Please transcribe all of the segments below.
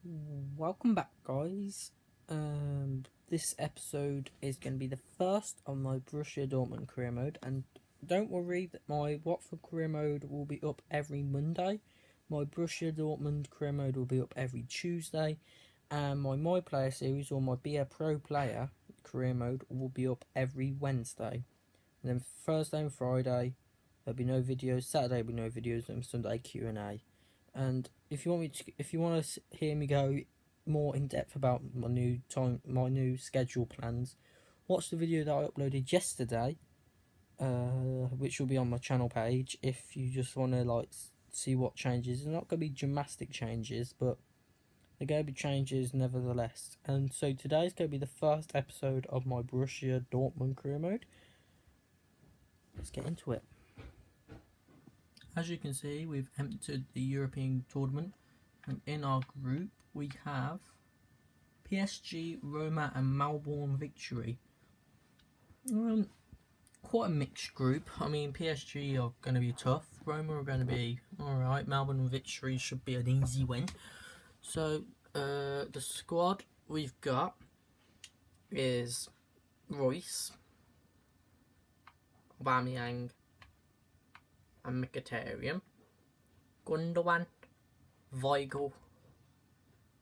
Welcome back, guys. This episode is going to be the first on my Borussia Dortmund career mode, and don't worry that my Watford career mode will be up every Monday. My Borussia Dortmund career mode will be up every Tuesday, and my Player series or my Be a Pro Player career mode will be up every Wednesday. And then Thursday and Friday there'll be no videos. Saturday will be no videos, and Sunday Q&A. And if you want to hear me go more in depth about my new schedule plans, watch the video that I uploaded yesterday, which will be on my channel page. If you just want to see what changes, they're not going to be dramatic changes, but they're going to be changes nevertheless. And so today's going to be the first episode of my Borussia Dortmund career mode. Let's get into it. As you can see, we've entered the European tournament, and in our group we have PSG, Roma and Melbourne Victory. Quite a mixed group. I mean, PSG are going to be tough, Roma are going to be alright, Melbourne Victory should be an easy win. So the squad we've got is Royce, Aubameyang and Mkhitaryan, Gundogan, Weigl,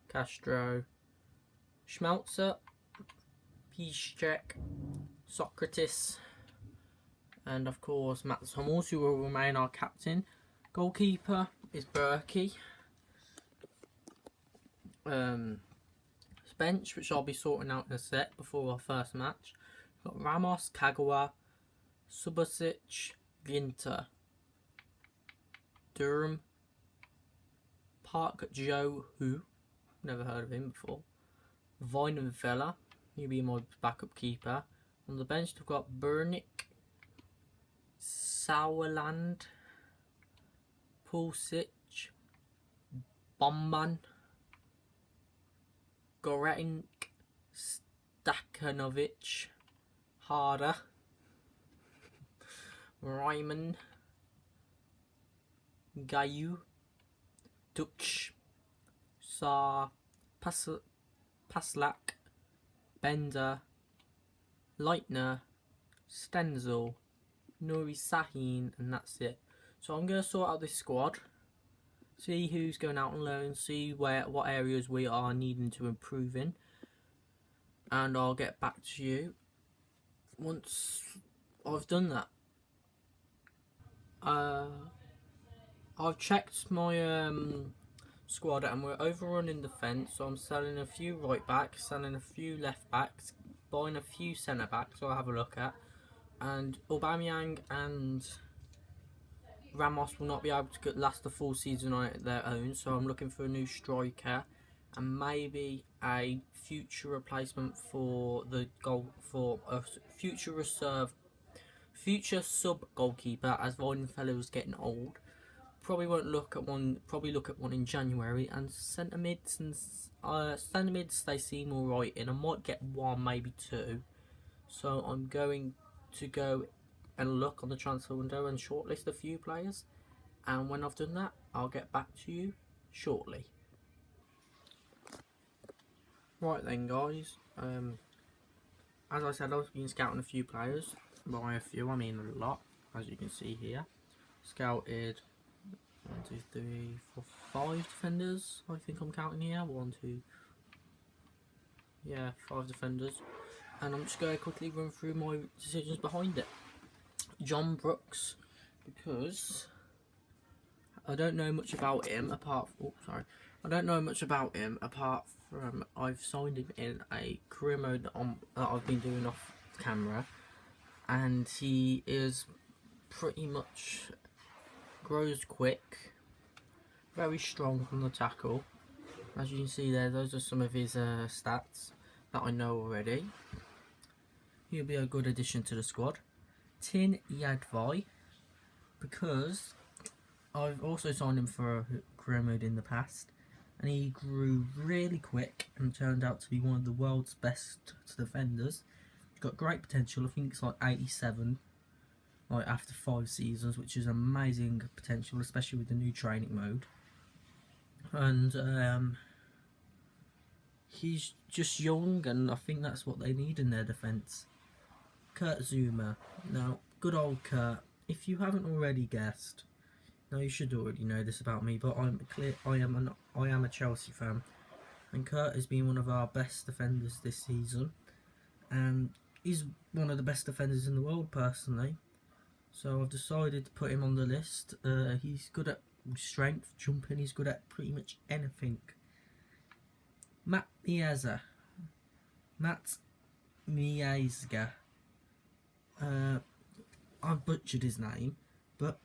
Castro, Schmelzer, Piszczek, Socrates, and of course Matt Hummels, who will remain our captain. Goalkeeper is Berkey. Bench, which I'll be sorting out in a sec before our first match. We've got Ramos, Kagawa, Subasic, Ginter, Durham, Park Joe, who never heard of him before, Weidenfeller, he'll be my backup keeper. On the bench we've got Burnick, Sauerland, Pulisic, Bomban, Goretzka, Stakanovic, Harder, Ryman, Gayu, Dutch, Saar, Paslak, Bender, Leitner, Stenzel, Nuri Sahin, and that's it. So I'm going to sort out this squad, see who's going out on loan, see what areas we are needing to improve in, and I'll get back to you once I've done that. I've checked my squad and we're overrunning defence, so I'm selling a few right backs, selling a few left backs, buying a few centre backs I'll have a look at, and Aubameyang and Ramos will not be able to last the full season on their own, so I'm looking for a new striker and maybe a future replacement for a future sub goalkeeper, as Weidenfeller was getting old. Probably look at one in January, and centre mids they seem alright, and I might get one, maybe two. So I'm going to go and look on the transfer window and shortlist a few players, and when I've done that I'll get back to you shortly. Right then, guys, as I said, I've been scouting a few players. By a few I mean a lot, as you can see here. Scouted 1, 2, 3, 4, 5 defenders. I think I'm counting here. 1, 2, yeah, 5 defenders. And I'm just going to quickly run through my decisions behind it. John Brooks, because I don't know much about him apart from I've signed him in a career mode that I've been doing off camera, and he is pretty much grows quick, very strong from the tackle. As you can see there, those are some of his stats that I know already. He'll be a good addition to the squad. Tin Yadvai, because I've also signed him for a career mode in the past, and he grew really quick and turned out to be one of the world's best defenders. He's got great potential. I think it's like 87 after 5 seasons, which is amazing potential, especially with the new training mode. And he's just young, and I think that's what they need in their defence. Kurt Zuma. Now, good old Kurt. If you haven't already guessed, now you should already know this about me, but I am a Chelsea fan, and Kurt has been one of our best defenders this season, and he's one of the best defenders in the world personally. So I've decided to put him on the list. He's good at strength, jumping. He's good at pretty much anything. Matt Miazga. I've butchered his name, but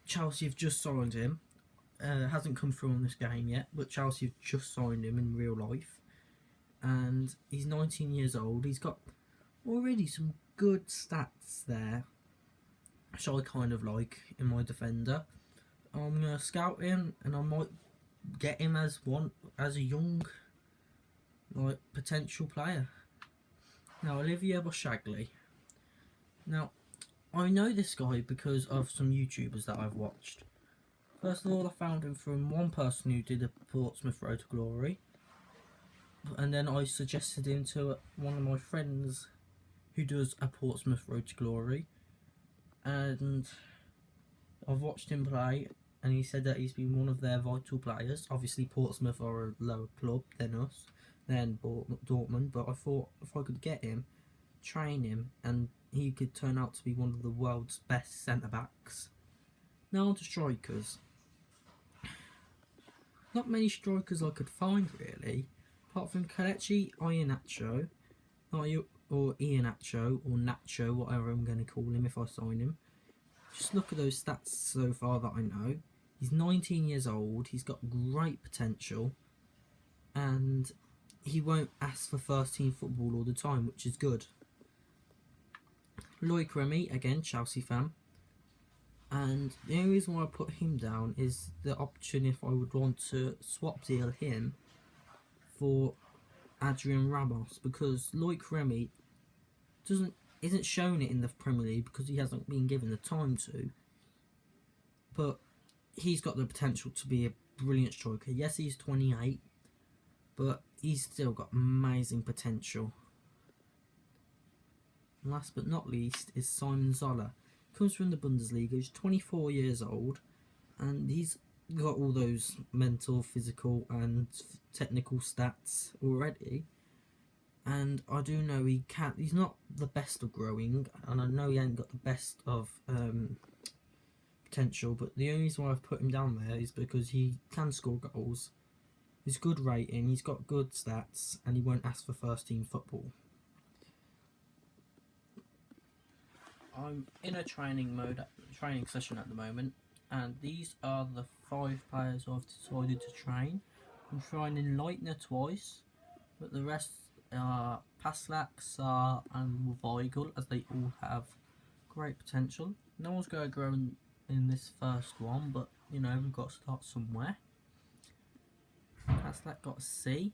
Chelsea have just signed him. Hasn't come through on this game yet, but Chelsea have just signed him in real life. And he's 19 years old. He's got already some good stats there, which I kind of like in my defender. I'm going to scout him, and I might get him as a young, potential player. Now, Olivier Shagley. Now, I know this guy because of some YouTubers that I've watched. First of all, I found him from one person who did a Portsmouth Road to Glory, and then I suggested him to one of my friends who does a Portsmouth Road to Glory, and I've watched him play, and he said that he's been one of their vital players. Obviously, Portsmouth are a lower club than us, than Dortmund, but I thought if I could get him, train him, and he could turn out to be one of the world's best centre-backs. Now on to strikers. Not many strikers I could find, really, apart from Kelechi Iheanacho, or Iheanacho, or Nacho, whatever I'm going to call him if I sign him. Just look at those stats so far that I know. He's 19 years old, he's got great potential, and he won't ask for first team football all the time, which is good. Loic Remy, again, Chelsea fan. And the only reason why I put him down is the option if I would want to swap deal him for Adrian Ramos, because Loic Remy isn't shown it in the Premier League because he hasn't been given the time to. But he's got the potential to be a brilliant striker. Yes, he's 28, but he's still got amazing potential. And last but not least is Simon Zola. Comes from the Bundesliga. He's 24 years old, and he's got all those mental, physical, and technical stats already. And I do know he's not the best of growing, and I know he ain't got the best of potential, but the only reason why I've put him down there is because he can score goals. He's good rating, he's got good stats, and he won't ask for first team football. I'm in a training session at the moment, and these are the 5 players I've decided to train. I'm training Leitner twice, but the rest are Paslak, Saar and Weigl, as they all have great potential. No one's going to grow in this first one, but you know, we've got to start somewhere. Paslak got a C.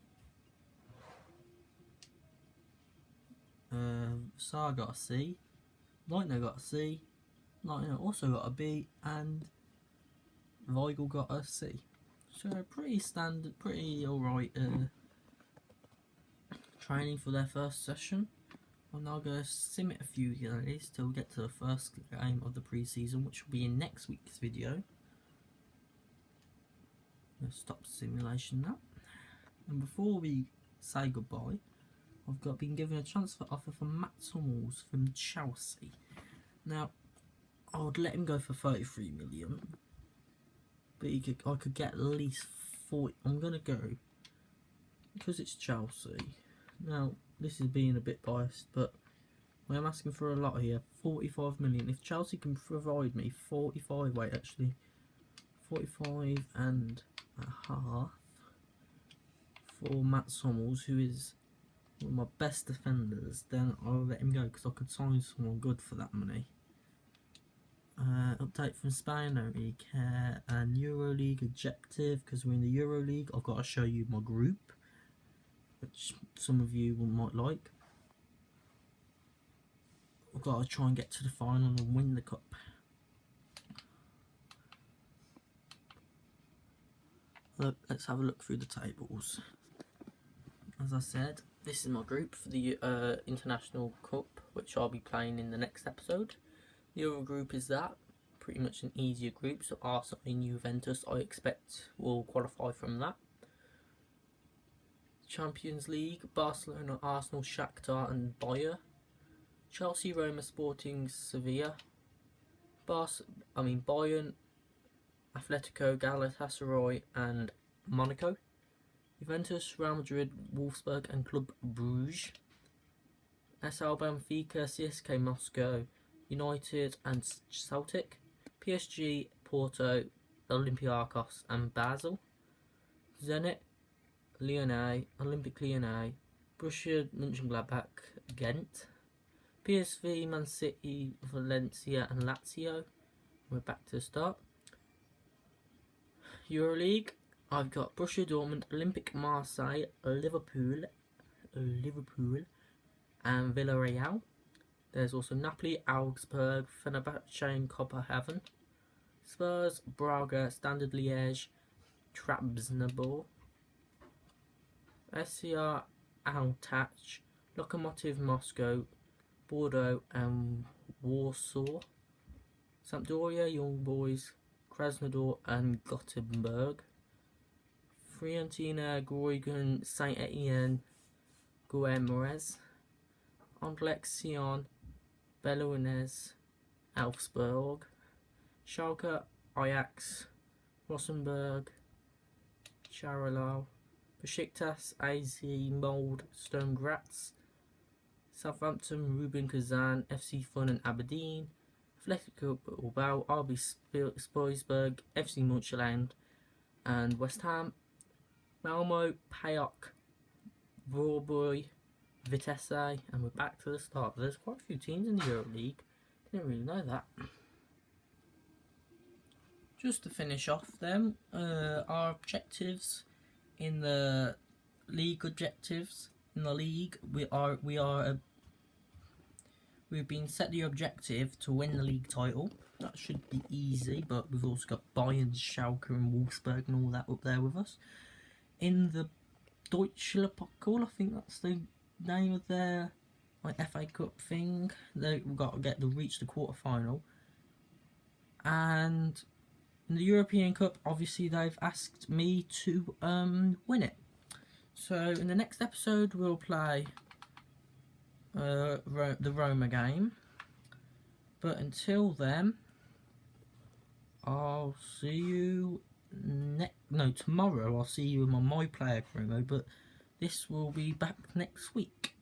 Saar got a C. Leitner got a C. Leitner also got a B, and Weigl got a C. So pretty standard, pretty alright training for their first session. I'm now going to sim it a few days till we get to the first game of the pre-season, which will be in next week's video. I'm going to stop simulation now. And before we say goodbye, I've been given a transfer offer from Matt Hummels from Chelsea. Now, I would let him go for 33 million, but I could get at least 40. I'm going to go, because it's Chelsea. Now, this is being a bit biased, but I am asking for a lot here. 45 million. If Chelsea can provide me 45 and a half for Matt Hummels, who is one of my best defenders, then I'll let him go, because I could sign someone good for that money. Update from Spain, don't really care. And EuroLeague objective, because we're in the EuroLeague, I've got to show you my group, which some of you might like. I've got to try and get to the final and win the cup. Let's have a look through the tables. as I said, this is my group for the International Cup, which I'll be playing in the next episode. The other group is that, pretty much an easier group, so Arsenal and Juventus I expect will qualify from that. Champions League, Barcelona, Arsenal, Shakhtar and Bayern. Chelsea, Roma, Sporting, Sevilla. Bayern, Atletico, Galatasaray and Monaco. Juventus, Real Madrid, Wolfsburg and Club Brugge. SL Benfica, CSK Moscow, United and Celtic. PSG, Porto, Olympiacos and Basel. Zenit, Lyonnais, Olympique Lyonnais, Borussia Mönchengladbach, Ghent. PSV, Man City, Valencia and Lazio. We're back to the start. EuroLeague, I've got Borussia Dortmund, Olympique Marseille, Liverpool and Villarreal. There's also Napoli, Augsburg, Fenerbahce and Copenhagen. Spurs, Braga, Standard Liège, Trabzonspor. SCR Altach, Lokomotiv Moscow, Bordeaux and Warsaw. Sampdoria, Young Boys, Krasnodar and Gothenburg. Fiorentina, Groningen, Saint Etienne, Guimarães. Anderlecht, Sion, Belouizness, Elfsborg. Schalke, Ajax, Rosenborg, Charleroi. Besiktas, AZ Mold, Sturm Graz. Southampton, Rubin Kazan, FC Fun and Aberdeen. Atletico Bilbao, RB Salzburg, FC München and West Ham. Malmo, PAOK, Vorboy, Vitesse, and we're back to the start. There's quite a few teams in the EuroLeague. Didn't really know that. Just to finish off them, our objectives in the league we've been set the objective to win the league title. That should be easy, but we've also got Bayern, Schalke and Wolfsburg and all that up there with us. In the Deutsche Pokal, I think that's the name of their FA Cup thing. We've got to reach the quarter-final. And in the European Cup, obviously they've asked me to win it. So in the next episode we'll play the Roma game. But until then, I'll see you tomorrow I'll see you in my player promo, but this will be back next week.